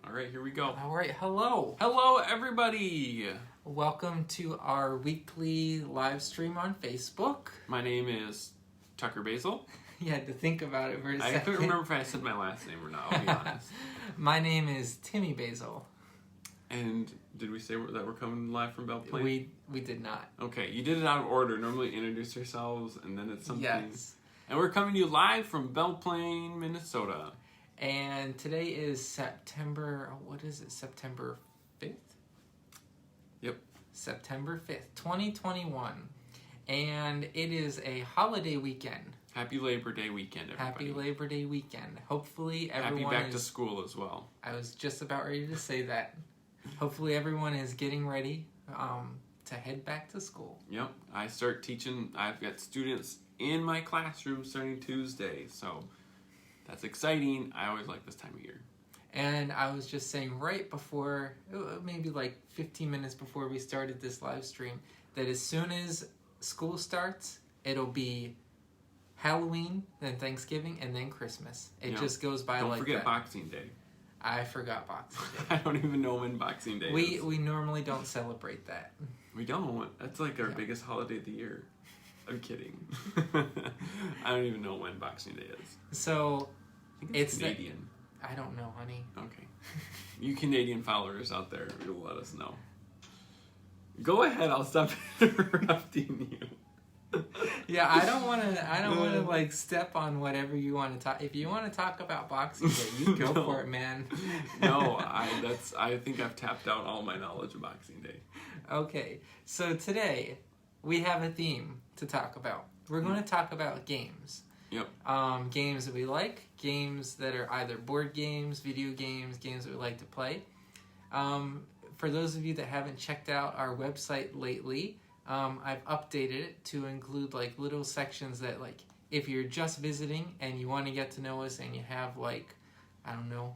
All right, here we go. All right, hello. Hello, everybody. Welcome to our weekly live stream on Facebook. My name is Tucker Basil. You had to think about it for a second. I couldn't remember if I said my last name or not, I'll be honest. My name is Timmy Basil. And did we say that we're coming live from Belle Plaine? We did not. Okay, you did it out of order. Normally introduce yourselves and then it's something. Yes. And we're coming to you live from Belle Plaine, Minnesota. And today is September 5th? Yep. September 5th, 2021. And it is a holiday weekend. Happy Labor Day weekend, everybody. Happy Labor Day weekend. Hopefully everyone Happy back to school as well. I was just about ready to say that. Hopefully everyone is getting ready to head back to school. Yep. I start teaching. I've got students in my classroom starting Tuesday, so that's exciting. I always like this time of year. And I was just saying right before, maybe like 15 minutes before we started this live stream, that as soon as school starts, it'll be Halloween, then Thanksgiving, and then Christmas. It just goes by like that. Don't forget Boxing Day. I forgot Boxing Day. I don't even know when Boxing Day is. We normally don't celebrate that. We don't. That's like our biggest holiday of the year. I'm kidding. I don't even know when Boxing Day is. So, I think it's Canadian. I don't know, honey. Okay. You Canadian followers out there, you'll let us know. Go ahead, I'll stop interrupting you. Yeah, I don't want to like step on whatever you want to talk. If you want to talk about Boxing Day, you go for it, man. No, I think I've tapped out all my knowledge of Boxing Day. Okay, so today we have a theme to talk about. We're going to talk about games. Yep. Games that we like, games that are either board games, video games, games that we like to play. For those of you that haven't checked out our website lately, I've updated it to include like little sections that like if you're just visiting and you want to get to know us and you have like, I don't know,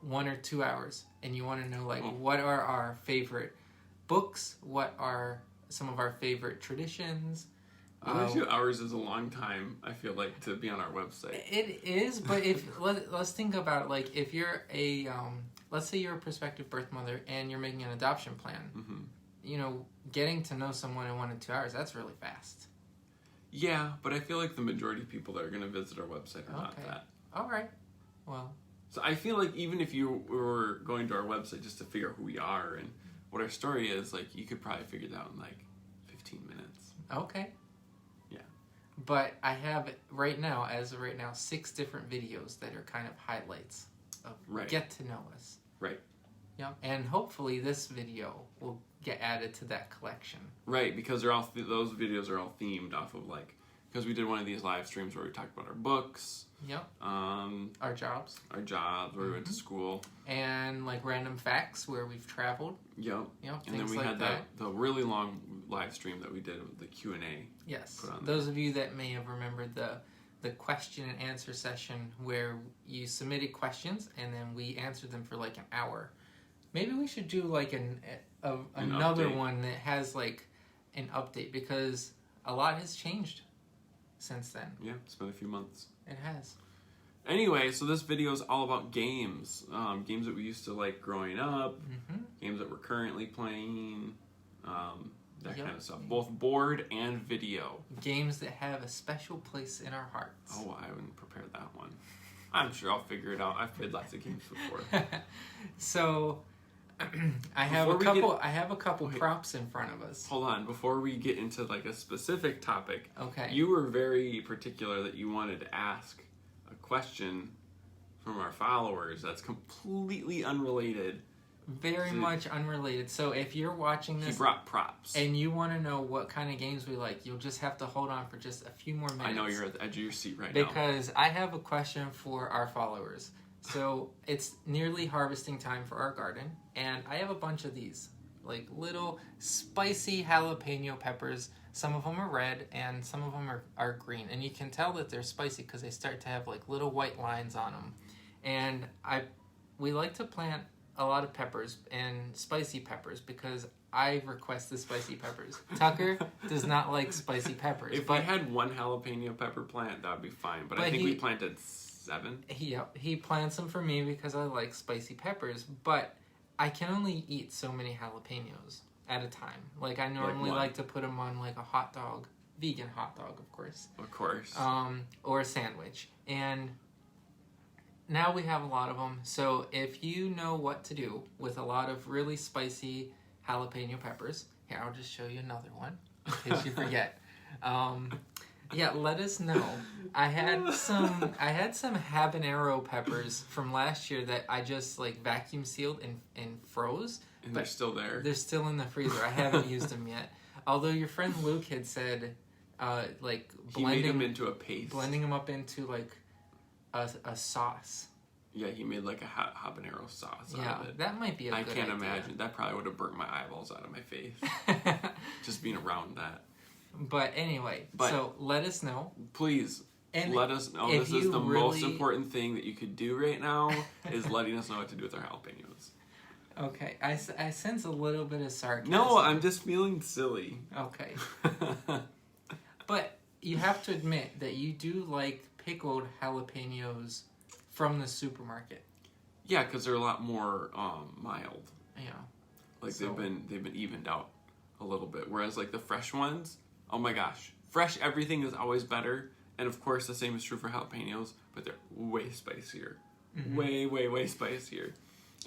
1 or 2 hours and you want to know like what are our favorite books, what are some of our favorite traditions. 1 or 2 hours is a long time, I feel like, to be on our website. It is, but if let's think about it, like if you're a let's say you're a prospective birth mother and you're making an adoption plan. Mm-hmm. You know, getting to know someone in 1 or 2 hours, that's really fast. Yeah, but I feel like the majority of people that are going to visit our website are not that. All right. Well. So I feel like even if you were going to our website just to figure out who we are and what our story is, like you could probably figure it out in like 15 minutes. Okay. Yeah. But I have right now, as of right now, 6 different videos that are kind of highlights of get to know us. Right. Yeah. And hopefully this video will get added to that collection. Right, because they're all those videos are all themed off of like, because we did one of these live streams where we talked about our books. Yep. Our jobs. Our jobs, where we went to school. And like random facts where we've traveled. Yep. Yep. And then we had the really long live stream that we did with the Q&A. Yes. Those of you that may have remembered the question and answer session where you submitted questions and then we answered them for like an hour. Maybe we should do like another update. one that has like an update because a lot has changed since then. Yeah, it's been a few months. It has. Anyway, so this video is all about games. Games that we used to like growing up, games that we're currently playing, that kind of stuff. Both board and video. Games that have a special place in our hearts. Oh, I haven't prepared that one. I'm sure I'll figure it out. I've played lots of games before. So I have a couple props in front of us. Hold on, before we get into like a specific topic. Okay. You were very particular that you wanted to ask a question from our followers that's completely unrelated. Very much unrelated. So if you're watching this, he brought props, and you want to know what kind of games we like, you'll just have to hold on for just a few more minutes. I know you're at the edge of your seat right now. Because I have a question for our followers. So it's nearly harvesting time for our garden, and I have a bunch of these, like little spicy jalapeno peppers. Some of them are red, and some of them are green. And you can tell that they're spicy because they start to have like little white lines on them. And we like to plant a lot of peppers and spicy peppers because I request the spicy peppers. Tucker does not like spicy peppers. If I had one jalapeno pepper plant, that would be fine. But I think we planted 7. He plants them for me because I like spicy peppers, but I can only eat so many jalapenos at a time. Like, I normally like to put them on, like, a hot dog. Vegan hot dog, of course. Of course. Or a sandwich. And now we have a lot of them. So if you know what to do with a lot of really spicy jalapeno peppers, here, I'll just show you another one in case you forget. Yeah, let us know. I had some habanero peppers from last year that I just like vacuum sealed and froze. And they're still there. They're still in the freezer. I haven't used them yet. Although your friend Luke had said, like he made them into a paste, blending them up into like a sauce. Yeah, he made like a habanero sauce out of it. That might be a good idea. I can't imagine. That probably would have burnt my eyeballs out of my face. Just being around that. But anyway, so let us know. Please, let us know. This is the most important thing that you could do right now, is letting us know what to do with our jalapenos. Okay, I sense a little bit of sarcasm. No, I'm just feeling silly. Okay. But you have to admit that you do like pickled jalapenos from the supermarket. Yeah, because they're a lot more mild. Yeah. Like they've been evened out a little bit. Whereas like the fresh ones, oh my gosh, fresh everything is always better. And of course the same is true for jalapenos, but they're way spicier. Mm-hmm. Way spicier.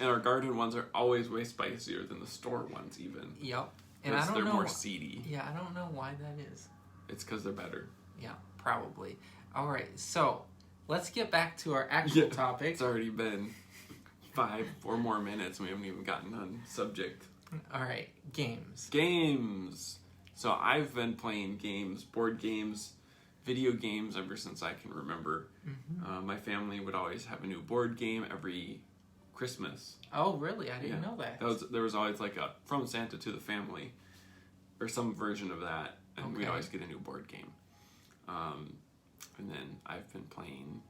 And our garden ones are always way spicier than the store ones even. Yep. And I don't know. They're more seedy. Yeah, I don't know why that is. It's because they're better. Yeah, probably. All right, so let's get back to our actual topic. It's already been 5 or more minutes and we haven't even gotten on subject. All right, games. Games. So I've been playing games, board games, video games ever since I can remember. Mm-hmm. My family would always have a new board game every Christmas. Oh, really? I didn't know that. There was always like a From Santa to the Family or some version of that. And we'd always get a new board game. And then I've been playing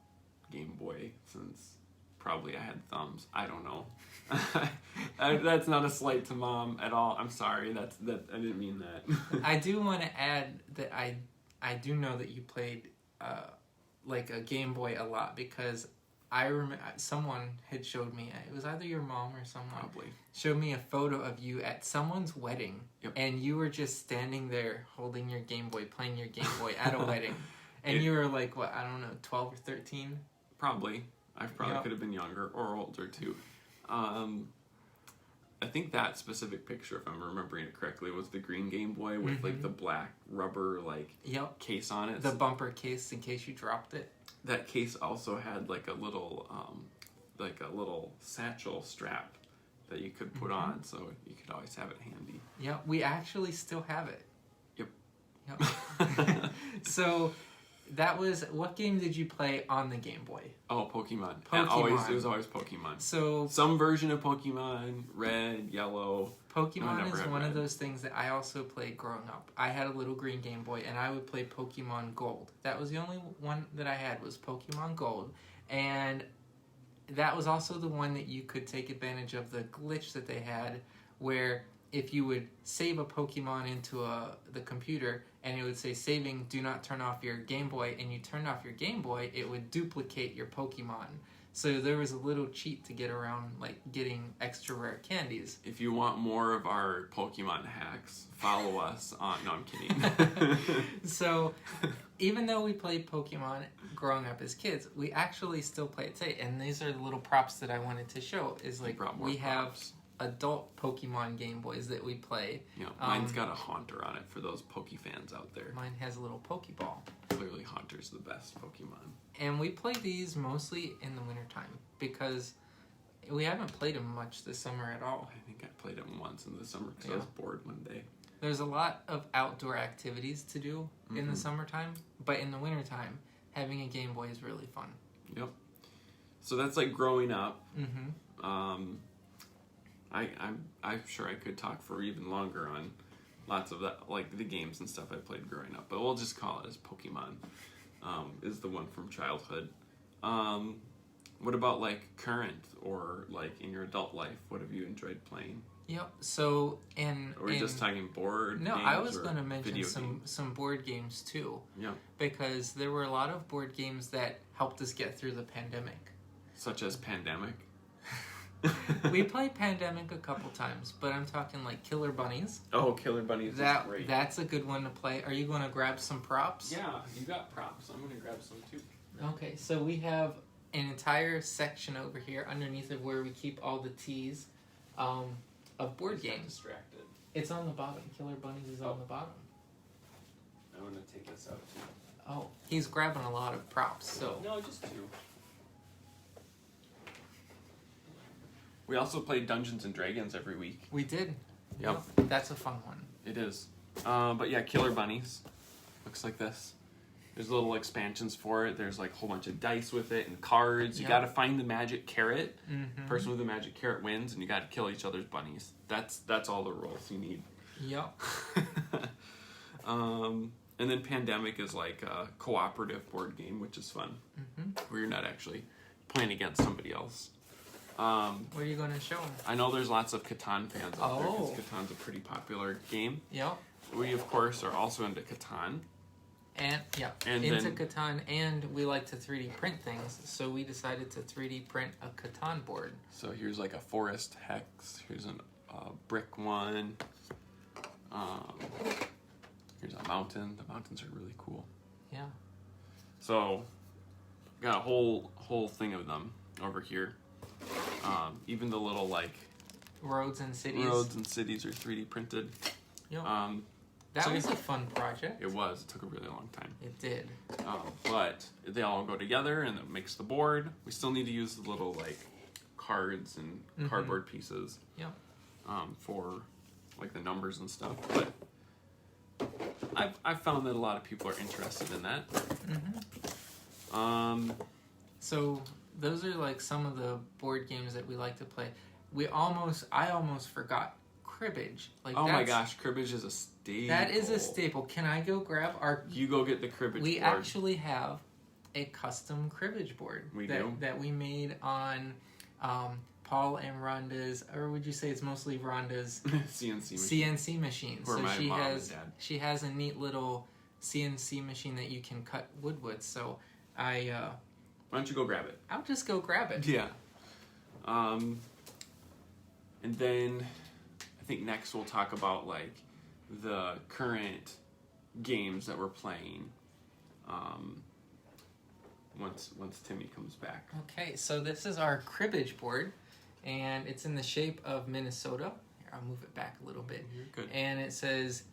Game Boy since probably I had thumbs. I don't know. That's not a slight to Mom at all. I'm sorry. That I didn't mean that. I do want to add that I do know that you played like a Game Boy a lot, because I remember someone had showed me, it was either your mom or someone, probably showed me a photo of you at someone's wedding. Yep. And you were just standing there holding your Game Boy, playing your Game Boy at a wedding. And you were like, what, I don't know, 12 or 13? Probably. I probably could have been younger or older too. I think that specific picture, if I'm remembering it correctly, was the green Game Boy with like the black rubber case on it. The bumper case in case you dropped it. That case also had like a little satchel strap that you could put on, so you could always have it handy. Yeah, we actually still have it. Yep. So that was, what game did you play on the Game Boy? Oh, Pokemon. It was always Pokemon. So some version of Pokemon, red, yellow. Pokemon is one of those things that I also played growing up. I had a little green Game Boy, and I would play Pokemon Gold. That was the only one that I had, was Pokemon Gold. And that was also the one that you could take advantage of the glitch that they had, where if you would save a Pokemon into the computer, and it would say, saving, do not turn off your Game Boy, and you turned off your Game Boy, it would duplicate your Pokemon. So there was a little cheat to get around, like, getting extra rare candies. If you want more of our Pokemon hacks, follow us on... No, I'm kidding. So, even though we played Pokemon growing up as kids, we actually still play it today. And these are the little props that I wanted to show. Is like, we have adult Pokemon Game Boys that we play. Yeah, mine's got a Haunter on it for those Pokefans out there. Mine has a little Pokeball. Clearly Haunter's the best Pokemon. And we play these mostly in the wintertime, because we haven't played them much this summer at all. I think I played them once in the summer because I was bored one day. There's a lot of outdoor activities to do in the summertime, but in the wintertime, having a Game Boy is really fun. Yep. So that's like growing up. Mm-hmm. I'm sure I could talk for even longer on lots of that, like the games and stuff I played growing up, but we'll just call it as Pokemon. Is the one from childhood. What about like current or like in your adult life? What have you enjoyed playing? Yep. So Are we just talking board no, games? I was going to mention games? some board games too. Yeah. Because there were a lot of board games that helped us get through the pandemic. Such as Pandemic. We played Pandemic a couple times, but I'm talking like Killer Bunnies. Oh, Killer Bunnies is great. That's a good one to play. Are you going to grab some props? Yeah, you got props. I'm going to grab some too. Okay, so we have an entire section over here underneath of where we keep all the teas of board games. Distracted. It's on the bottom. Killer Bunnies is on the bottom. I'm going to take this out too. Oh, he's grabbing a lot of props, so... No, just 2. We also play Dungeons and Dragons every week. We did. Yep. That's a fun one. It is. But yeah, Killer Bunnies. Looks like this. There's little expansions for it. There's like a whole bunch of dice with it and cards. You gotta find the magic carrot. Mm-hmm. Person with the magic carrot wins, and you gotta kill each other's bunnies. That's all the rules you need. Yep. And then Pandemic is like a cooperative board game, which is fun. Mm-hmm. Where you're not actually playing against somebody else. What are you going to show them? I know there's lots of Catan fans out there because Oh. Catan's a pretty popular game. Yep. We, of course, are also into Catan. And, And into then- Catan, and we like to 3D print things, so we decided to 3D print a Catan board. So here's like a forest hex. Here's a brick one. Here's a mountain. The mountains are really cool. Yeah. So, got a whole thing of them over here. Even the little like Roads and cities. roads and cities are 3D printed. Yep. So was a fun project. It was. It took a really long time. It did. But they all go together and it makes the board. We still need to use the little like cards and cardboard pieces. Yep. For like the numbers and stuff. But I've found that a lot of people are interested in that. Mm-hmm. So those are like some of the board games that we like to play. I almost forgot cribbage. Like oh my gosh, cribbage is a staple. That is a staple. Can I go grab our? You go get the cribbage We board. actually have a custom cribbage board that we made on Paul and Rhonda's, or would you say it's mostly Rhonda's CNC machine. For So my she mom has and dad. she has a neat little CNC machine that you can cut wood with. So why don't you go grab it? I'll just go grab it. Yeah. And then I think next we'll talk about like the current games that we're playing. Once Timmy comes back. Okay, so this is our cribbage board, and it's in the shape of Minnesota. Here, I'll move it back a little bit. You're good. And it says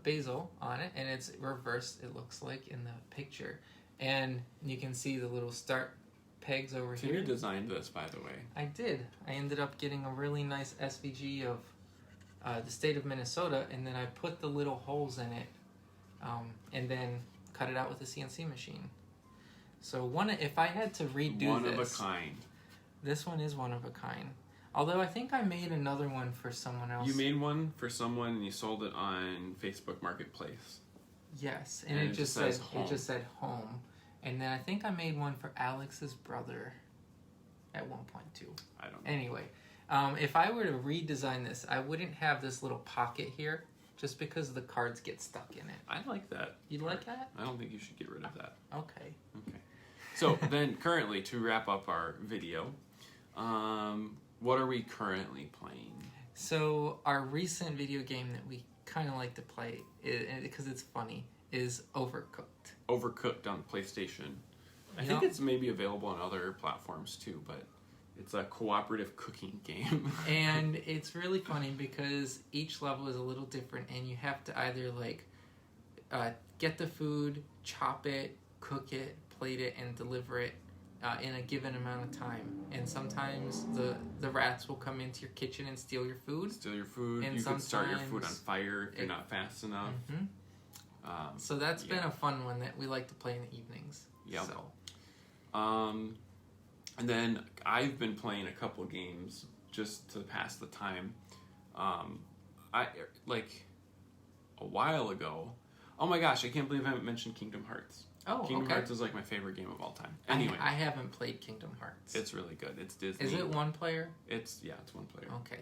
basil on it, and it's reversed, it looks like, in the picture. And you can see the little start pegs over here. Timmy designed this, by the way. I did. I ended up getting a really nice SVG of the state of Minnesota, and then I put the little holes in it, and then cut it out with a CNC machine. So if I had to redo this... One of a kind. This one is one of a kind. Although I think I made another one for someone else. You made one for someone and you sold it on Facebook Marketplace. Yes, and it just said home. And then I think I made one for Alex's brother at one point too. I don't know. Anyway, if I were to redesign this, I wouldn't have this little pocket here, just because the cards get stuck in it. I like that. You'd like that? I don't think you should get rid of that. Okay. Okay. So then currently, to wrap up our video, what are we currently playing? So our recent video game that we kind of like to play, because it's funny, is Overcooked. Overcooked on PlayStation. I think it's maybe available on other platforms too, but it's a cooperative cooking game. And it's really funny because each level is a little different, and you have to either like get the food, chop it, cook it, plate it, and deliver it in a given amount of time. And sometimes the rats will come into your kitchen and steal your food. And you could start your food on fire if you're not fast enough. Mm-hmm. So that's been a fun one that we like to play in the evenings. Yeah. So. And then I've been playing a couple games just to pass the time. I like a while ago. Oh my gosh! I can't believe I haven't mentioned Kingdom Hearts. Oh, Kingdom Hearts is like my favorite game of all time. Anyway, I haven't played Kingdom Hearts. it's really good. It's Disney. Is it one player? It's one player. Okay.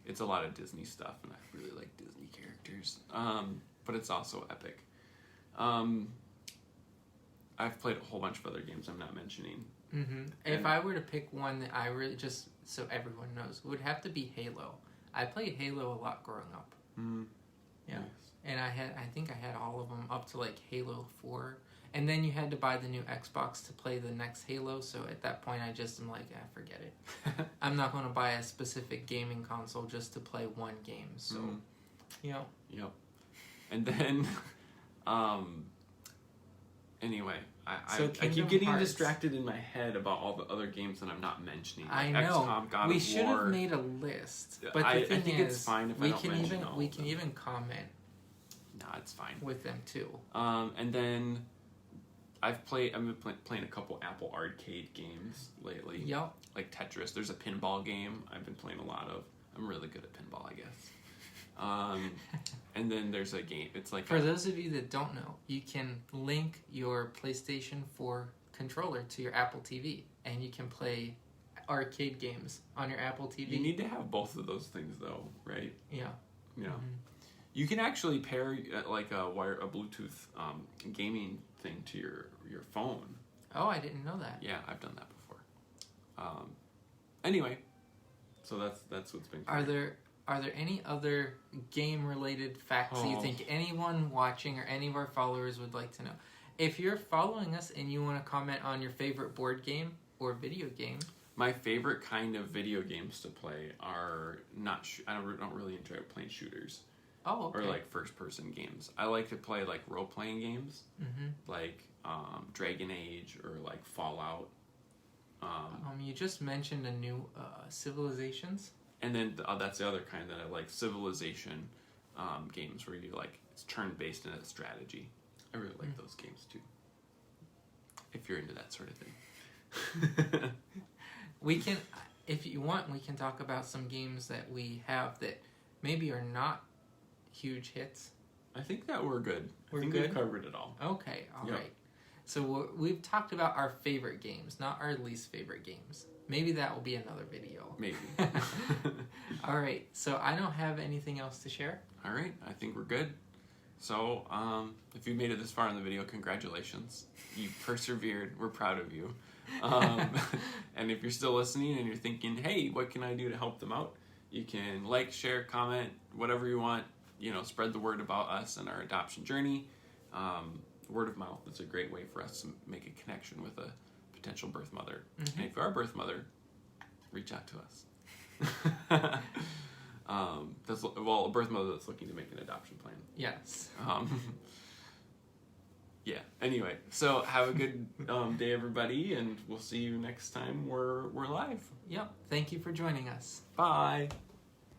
it's a lot of Disney stuff, and I really like Disney characters. But it's also epic. I've played a whole bunch of other games I'm not mentioning. Mm-hmm. If I were to pick one that I really, just so everyone knows, it would have to be Halo. I played Halo a lot growing up. Yeah. Nice. And I think I had all of them up to like Halo 4. And then you had to buy the new Xbox to play the next Halo, so at that point I just am like, forget it. I'm not going to buy a specific gaming console just to play one game, so, Yep. And then, anyway, I keep getting distracted in my head about all the other games that I'm not mentioning. Like I know. XCOM, God we of should War. have made a list, but I the thing think is, it's fine if I don't mention all we of can them. even comment. No, it's fine. With them too. And then I've been playing a couple Apple Arcade games lately. Yep. Like Tetris. There's a pinball game I've been playing a lot of. I'm really good at pinball, I guess. And then there's a game. It's like for those of you that don't know, you can link your PlayStation 4 controller to your Apple TV, and you can play arcade games on your Apple TV. You need to have both of those things, though, right? Yeah. Yeah. You can actually pair like a Bluetooth gaming thing to your phone. Oh, I didn't know that. Yeah, I've done that before. Anyway, so that's what's been great. Are there any other game related facts that you think anyone watching or any of our followers would like to know? If you're following us and you want to comment on your favorite board game or video game. My favorite kind of video games to play are not. I don't really enjoy playing shooters. Oh, okay. Or like first-person games. I like to play like role-playing games, like Dragon Age or like Fallout. You just mentioned a new Civilizations. And then that's the other kind that I like, Civilization games where you like it's turn-based and it's strategy. I really like those games too. If you're into that sort of thing. We can, if you want, we can talk about some games that we have that maybe are not huge hits. I think that we're good. We're I think good? we've covered it all. Okay, all right. So we've talked about our favorite games, not our least favorite games. Maybe that will be another video. Maybe. All right, so I don't have anything else to share. All right, I think we're good. So if you made it this far in the video, congratulations. You persevered. We're proud of you. And if you're still listening and you're thinking, hey, what can I do to help them out? You can like, share, comment, whatever you want. Spread the word about us and our adoption journey. Word of mouth is a great way for us to make a connection with a potential birth mother. And if you are a birth mother, reach out to us. A birth mother that's looking to make an adoption plan. Yes. Yeah. Anyway, so have a good day, everybody, and we'll see you next time we're live. Yep. Thank you for joining us. Bye.